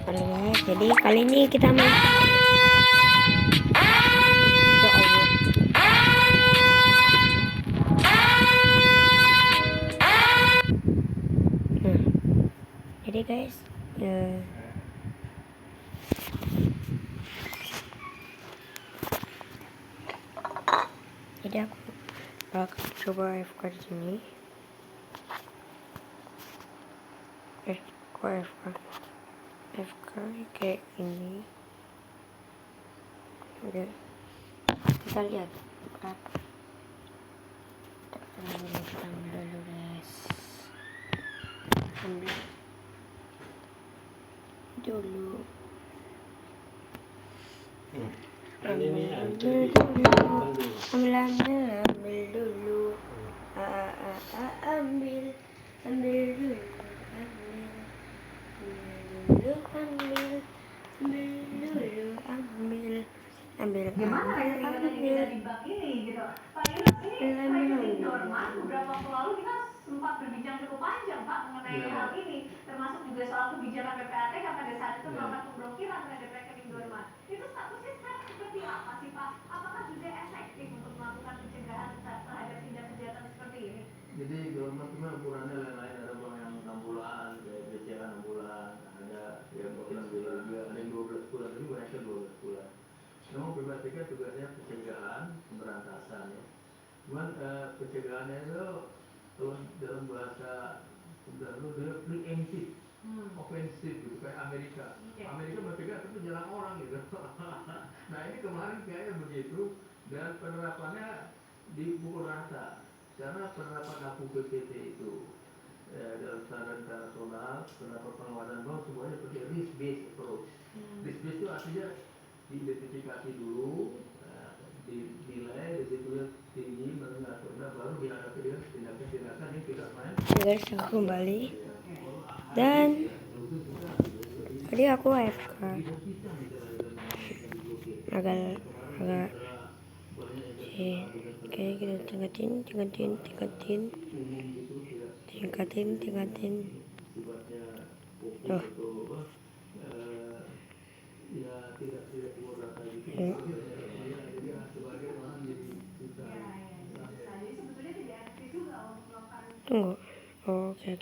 Halo guys, jadi kali ini kita main. Ya Allah. Jadi guys, jadi aku bakal coba AFK di sini. Kok AFK kayak ini. Oke, kita lihat berapa. Kita ambil dulu guys. Ambil dulu. Ambil dulu. Gimana ya kita di bak ini gitu. Pak Yunus, ini Rekening Dorman beberapa waktu lalu kita sempat berbincang cukup panjang Pak mengenai hal ini, termasuk juga soal kebijakan PPATK pada saat itu melakukan pemblokiran terhadap rekening Dorman. Itu statusnya sekarang seperti apa sih Pak? Apakah juga efektif untuk melakukan pencegahan terhadap tindak kejahatan seperti ini? Jadi Dorman itu ukurannya lain-lain, ada bang yang 6 bulan, kayak BCA 6 bulan, ada yang 14 bulan juga, ada yang 12 bulan, tapi banyaknya 12 bulan. Memang PPATK tugasnya pencegahan, pemberantasan ya. Cuman pencegahannya itu dalam bahasa itu preemptive, ofensif gitu kayak Amerika. Amerika mencegah tapi jalan orang gitu. Nah ini kemarin kayaknya begitu dan penerapannya dipukul rata karena penerapan APBT itu dalam standar internasional, penerapan pengawasan bank semuanya seperti risk based approach. Risk based itu artinya diidentifikasi dulu, dinilai risikonya tinggi, menengah, rendah, baru dihadapi dengan tindakan-tindakan yang tidak main. Guys, aku kembali dan tadi aku AFK agak kayak kita tingkatin. Tunggu. Oke.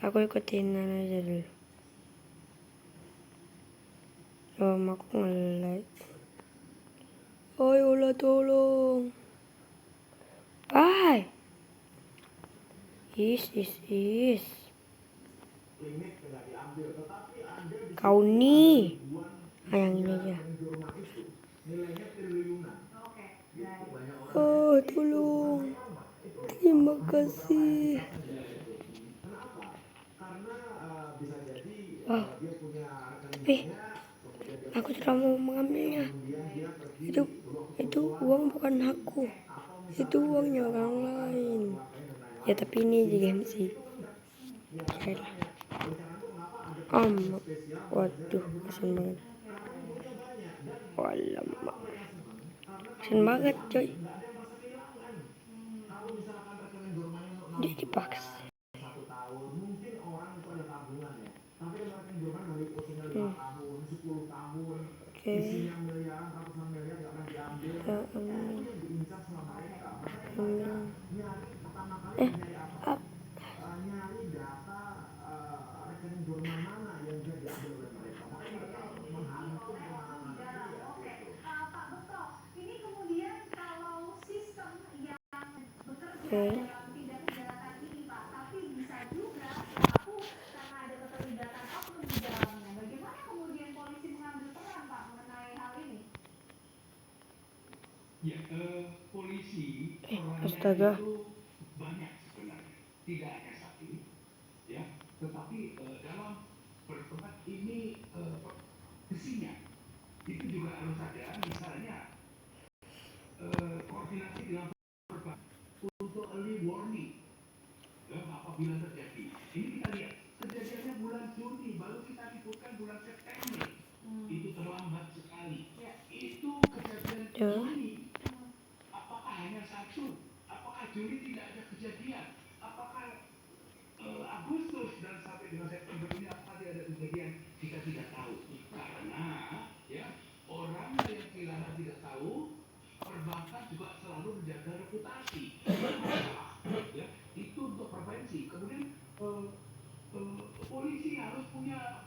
Aku ikutin aja dulu. Aku nge-like. Ayolah tolong. Is. Kau nih. Yang ini aja. Oh, tolong. Terima kasih. Aku tidak mau mengambilnya. Itu uang bukan aku. Itu uangnya orang lain. Ya tapi ini di game sih. Waduh, kasian banget. Alamak. Kasian banget coy. Dia dipaksa. Oke. Polisi Astaga. banyak sebenarnya, tidak hanya satu, ya. Tetapi dalam tempat ini besinya itu juga harus ada, misalnya koordinasi dengan korban untuk early warning apabila terjadi. Ini kita lihat kejadiannya bulan Juni, baru kita liburkan bulan September. Itu terlambat sekali. Itu kejadian Juni. Apakah hanya satu? Apakah Juli tidak ada kejadian? Apakah Agustus dan sampai dengan September tidak tahu karena ya orang yang kehilangan tidak tahu perbankan juga selalu menjaga reputasi ya itu untuk prevensi kemudian polisi harus punya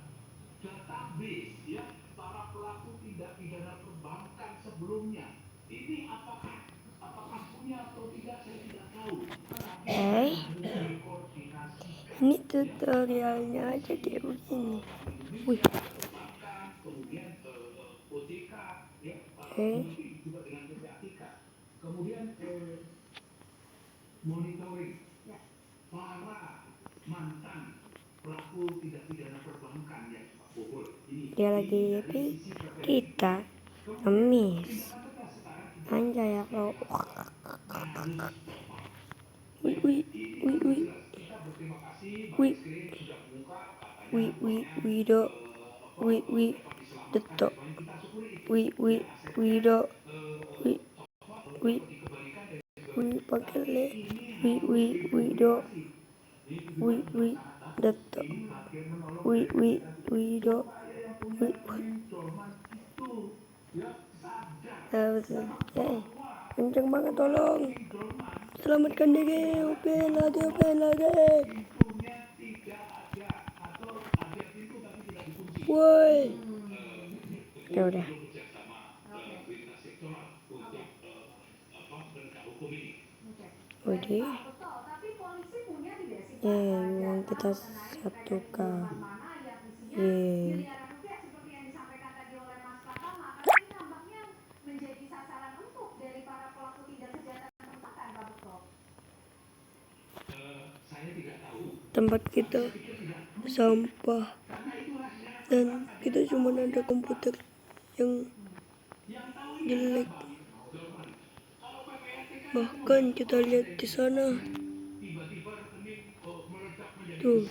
database ya para pelaku tindak pidana perbankan sebelumnya ini apakah punya atau tidak saya tidak tahu Ini tutorialnya aja kayak begini. Wih. kemudian OJK ya juga dengan PPATK kemudian monitoring para mantan pelaku tindak pidana perbankan ya Pak Bogor ini Dia lagi kita ngemis. Anjay ya lo. Wih wih wih wih. Wih. Wih wih wih do. Wih wih detok. Wih wih wih do. Wih wih wih pakai le. Wih wih wih do. Wih wih detok. Wih wih wih do. Wih wih. Kenceng banget tolong. Selamatkan diri. Open lagi. Woi. Ya udah. Udah. Yang kita satukan. Tempat kita sampah dan kita cuma ada komputer yang jelek. Bahkan kita lihat di sana tuh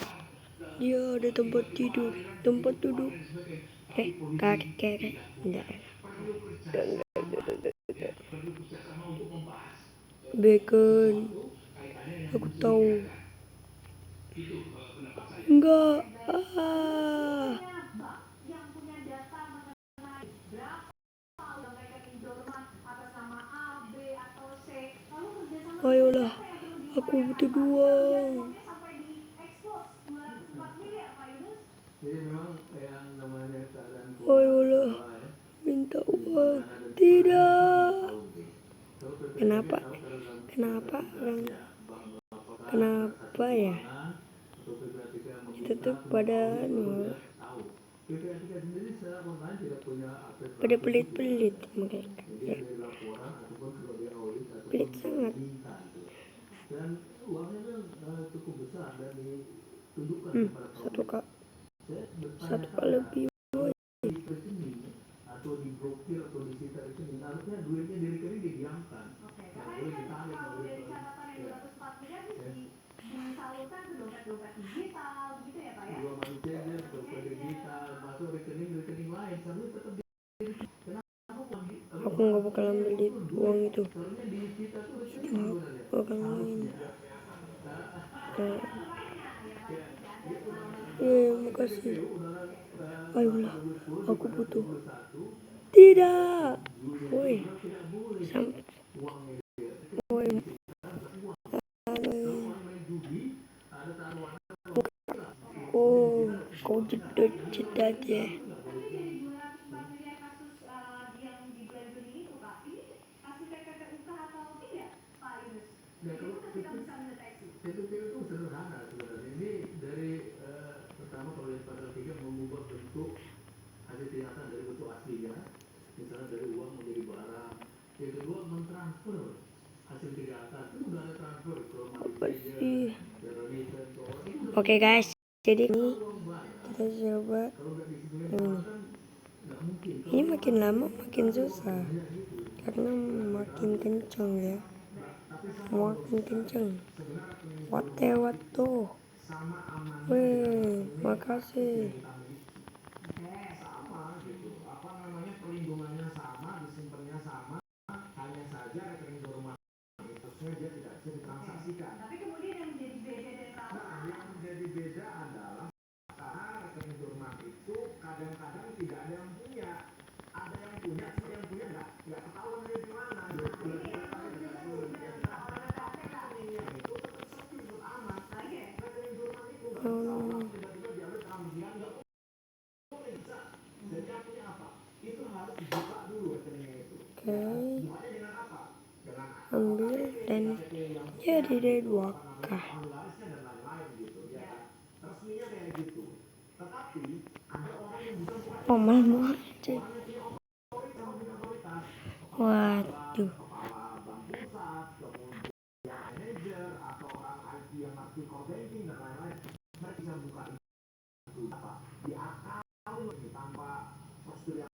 dia ada tempat tidur, tempat duduk, kakek enggak. Bacon, aku tahu. Enggak. Ayolah, aku butuh uang. Jadi memang yang namanya keadaan Ayolah, minta uang. Tidak. Kenapa ya? Itu tuh pada pada pelit mereka. Ya. Pelit sangat. Dan uangnya kan cukup besar dan ditunjukkan kepada Satu kali lebih. rekening atau diblokir atau disita rekening harusnya duitnya dari rekening didiamkan. Karena ini kan kalau dari catatan yang 204 miliar disalurkan ke dompet digital gitu ya Pak ya? Dua manusia aja dompet digital masuk rekening lain sambil tetap Aku nggak bakal ambil di uang itu. soalnya disita tuh rekening Cuma orang lain. Makasih. Ayolah, aku butuh. Tidak. Woi. Woi. Oh, kau cedat ya. Itu sederhana sebenarnya. Ini dari pertama kalau yang pasal 3 mengubah bentuk hasil kejahatan dari bentuk aslinya, misalnya dari uang menjadi barang. Yang kedua mentransfer hasil kejahatan itu udah ada transfer ke Malaysia, Oke guys, jadi ini kita coba ini makin lama makin susah karena makin kenceng ya, makin kenceng. Watu. Wih, makasih. sama gitu apa namanya perlindungannya sama disimpannya sama hanya saja rekening normal terusnya dia tidak bisa ditransaksikan. Tapi kemudian yang menjadi beda dari yang menjadi beda adalah karena rekening normal itu kadang-kadang tidak ada yang punya, ada yang punya cuma yang punya nggak ketahuan dia di mana gitu. Itu tetap sepi untuk aman. Rekening Durman itu nggak bisa orang tiba-tiba diambil kerambilan nggak boleh bisa. Jadi artinya apa? Itu harus dibuka dulu rekeningnya itu. Oke, Bukanya dengan apa? Dengan ambil dan jadi deh 2K. penglarisnya dan lain-lain gitu ya kan. Resminya kayak gitu. Tetapi ada orang yang bisa buka Oh, malah aja. orang yang punya otoritas, Waduh. kepala bank pusat, kemudian manajer atau orang IT yang ngerti core banking dan lain-lain, mereka bisa buka itu apa di akun tanpa prosedur yang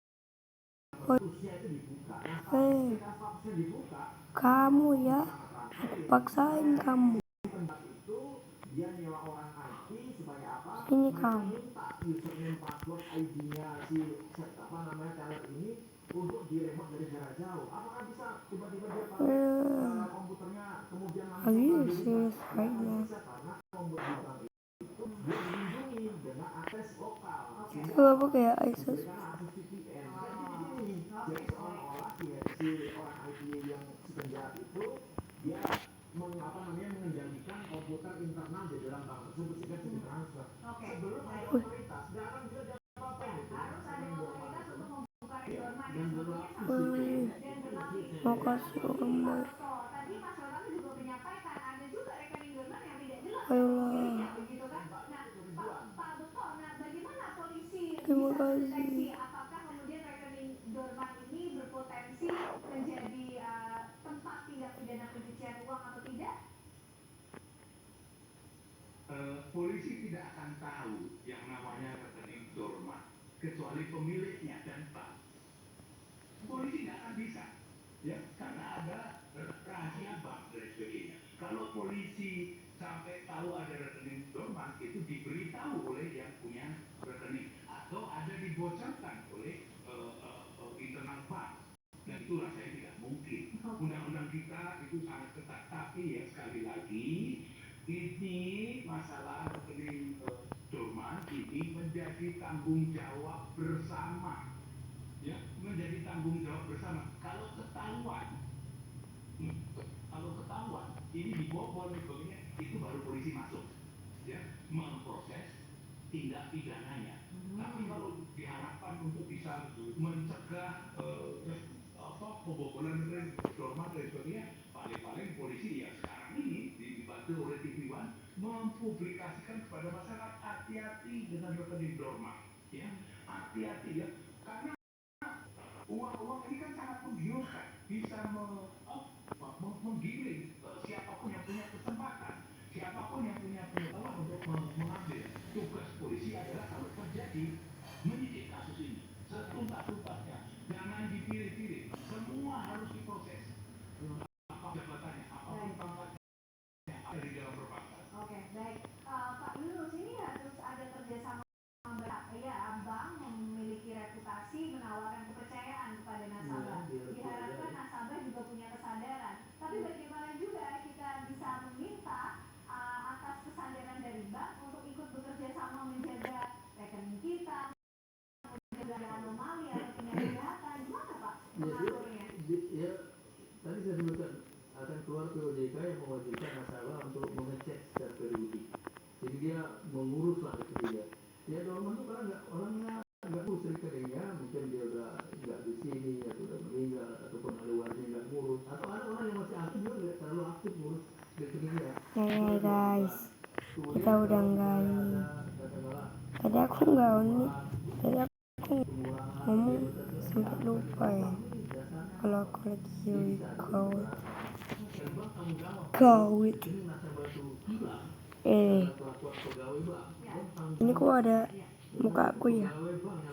statusnya itu dibuka. Nah, ketika statusnya dibuka, Kamu ya, aku paksain kamu. tempat itu dia nyewa orang IT supaya apa? Ini Mereka kamu. minta username password ID-nya si apa namanya teller ini untuk diremot dari jarak jauh. Apakah bisa tiba-tiba dia pakai komputernya kemudian langsung Ayo bisa? selesainya. Bisa karena komputer bank itu dia dilindungi dengan akses lokal. Kalau apa kayak ISIS. Berikan akses VPN. Jadi begini, jadi seolah-olah ya, si orang IT yang si penjahat itu dia mengendalikan komputer internal di dalam bank tersebut sehingga bisa ditransfer. Sebelum ada otoritas, jarang juga dia apa-apain itu. Harus ada otoritas untuk membuka Dorman Dan berlaku dan berlapis. Mau kasih orang baik. Tadi Mas Rotan juga menyampaikan ada juga rekening Dorman yang tidak jelas. Ayolah. Begitu kan? Nah, Pak Bekto, nah bagaimana polisi Terima bisa kasih. mendeteksi apakah kemudian rekening Dorman ini berpotensi menjadi tempat tindak pidana pencucian uang atau tidak? Polisi tidak akan tahu yang namanya rekening Dorman kecuali pemiliknya dan bank. Polisi tidak akan bisa, ya, karena ada rahasia bank dan sebagainya. Kalau polisi sampai tahu ada rekening Dorman, itu diberitahu oleh yang punya rekening atau ada dibocorkan oleh internal bank. Dan itu rasanya tidak mungkin. Undang-undang kita itu sangat ketat, tapi ya sekali lagi ini masalah rekening Dorman ini menjadi tanggung jawab bersama, ya, menjadi tanggung jawab bersama. Kalau ketahuan ini dibobol sebagainya, itu baru polisi masuk, ya, memproses tindak pidananya. Tapi kalau diharapkan untuk bisa mencegah pembobolan rekening Dorman dan sebagainya, paling-paling polisi ya sekarang ini dibantu oleh TV One mempublikasikan kepada masyarakat hati-hati dengan rekening Dorman, ya, hati-hati ya, karena uang-uang ini kan sangat menggiurkan, bisa menggiring siapapun yang punya kesempatan, siapapun yang punya pengetahuan untuk mengambil. Tugas polisi adalah kalau terjadi menyidik kasus ini setuntas-tuntasnya, jangan dipilih-pilih, semua harus diproses. Apa jabatannya, apapun pangkatnya, ada di dalam perbankan. Oke, baik. Pak Yunus, ini harus ada kerjasama ya, bank memiliki reputasi menawarkan kepercayaan kepada nasabah. Diharapkan nasabah juga punya kesadaran. Tapi bagaimana juga kita bisa meminta atas kesadaran dari bank untuk ikut bekerja sama menjaga rekening kita, menjaga anomali atau tindak kejahatan. Gimana Pak mengaturnya? Ya, tadi saya sebutkan akan keluar POJK yang mewajibkan nasabah untuk mengecek secara periodik. Jadi dia mengurus lah itu dia. Ya Dorman itu karena orangnya nggak ngurus rekeningnya, mungkin dia udah nggak di sini atau udah meninggal ataupun ada warga nggak ngurus, atau ada orang yang masih aktif juga nggak terlalu aktif ngurus rekeningnya. Nah guys, kita udah guys. Tadi aku nggak ini. Tadi aku ngomong sampai lupa ya. Kalau aku lagi record. Ini kok ada muka aku ya,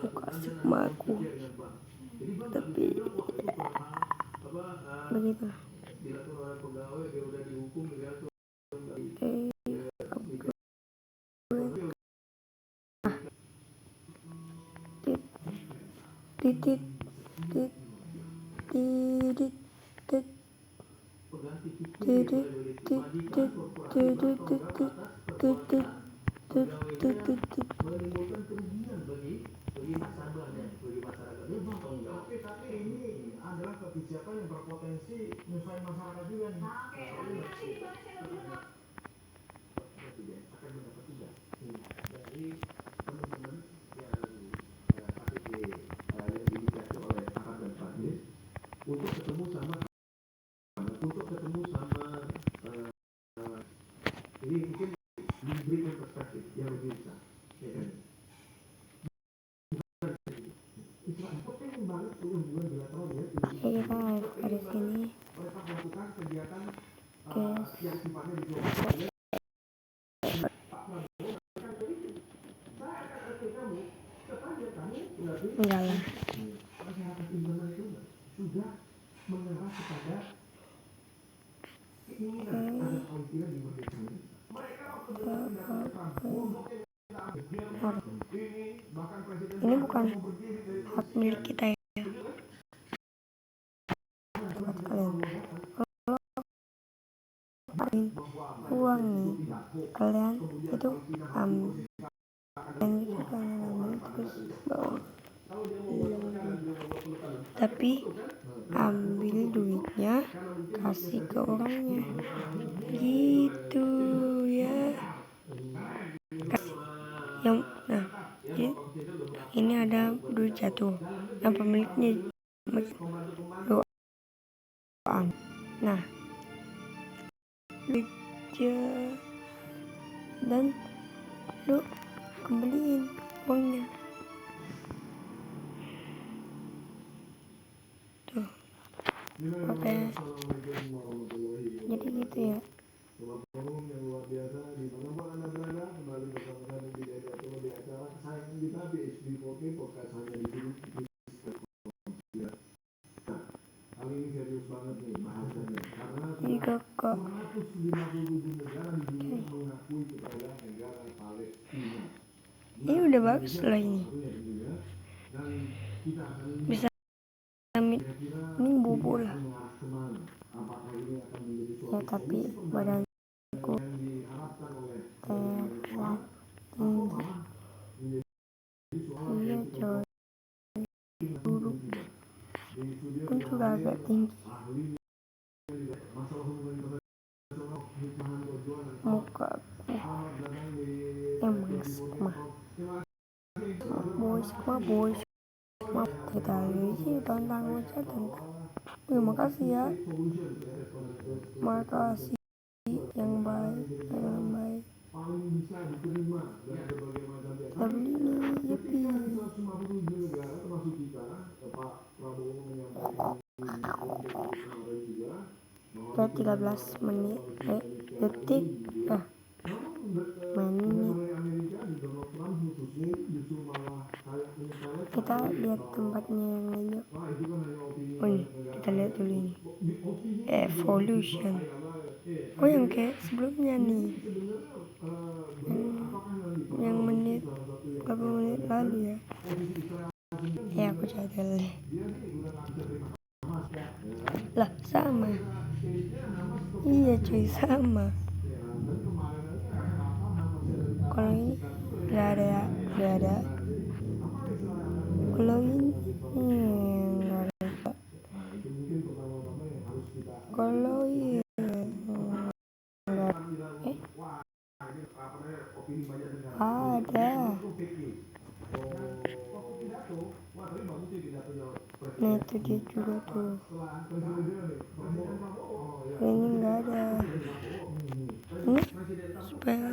muka Sigma aku, tapi begitu. Titit tit titit tit titit tit tit titit tit tit tit tit tit tit. di sini. mereka melakukan kegiatan Guys, yang sifatnya diglobalisasi. Pak Prabowo mengatakan begitu. Saya akan ajak kamu kepada kamu berarti enggak lah. masyarakat internasional sudah mengarah kepada keinginan agar Palestina dimerdekakan. Mereka waktu dengar pidato Trump, punduknya kita ambil. Ini bahkan presiden Ini bukan mau berdiri dari hak milik kita ya, buat kalian. Uang nih kalian itu kalian itu kalian ambil terus bawa pulang. Tapi ambil duitnya kasih ke orangnya gitu ya. Yang nah ini ada duit jatuh, yang pemiliknya doang. Nah dan lu kembaliin uangnya tuh. Oke, jadi gitu ya. yang luar biasa di mana Anda berada, kembali bersama kami di acara kesayangan kita di HD4K podcast hanya di sini. Kali ini serius banget nih bahasanya karena Jika kok 157 negara di dunia mengakui kepada negara Palestina. ini udah bagus loh ini, Dan kita akan bisa ini bobo lah mengarah kemana? Apakah ini akan menjadi ya, tapi badanku yang diharapkan oleh telat tinggi. Iya coy, duduk pun sudah agak tinggi. Muka emang sama boys kita sih tentang aja tentang. Terima kasih ya, makasih yang baik. paling bisa diterima dari berbagai macam pihak. Kita beli ini Yepi. 157 negara termasuk kita, Pak Prabowo menyampaikan kemarin juga Udah 13 menit detik main ini. Kita lihat tempatnya yang lain yuk. Oh ini kita lihat dulu ini Evolution. Oh yang kayak sebelumnya nih, yang menit berapa menit lalu ya. Ya aku cadel lah, sama. Iya cuy, sama. Kalau ini nggak ada. Kalau ini nggak ada. Kalau ini ada. Nah itu dia juga tuh. Ini nggak ada. Ini supaya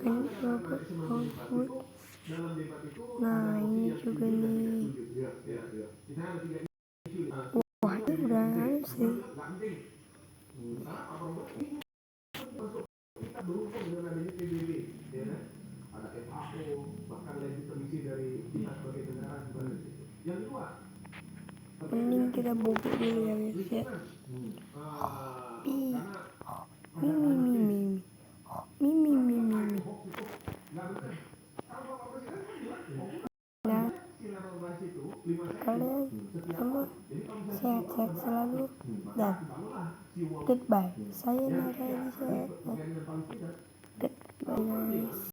ini bagus. Nah ini juga nih. Wah ini udah aneh sih. Berhubung dengan adanya PBB, ya kan? Ada FAO, bahkan legitimasi dari pihak sebagai negara juga. Yang kedua, Mending kita bobo dulu ya guys ya. Mimi. Nah, kalian semua sehat-sehat selalu dan goodbye. Saya Nara Elisa. Goodbye guys.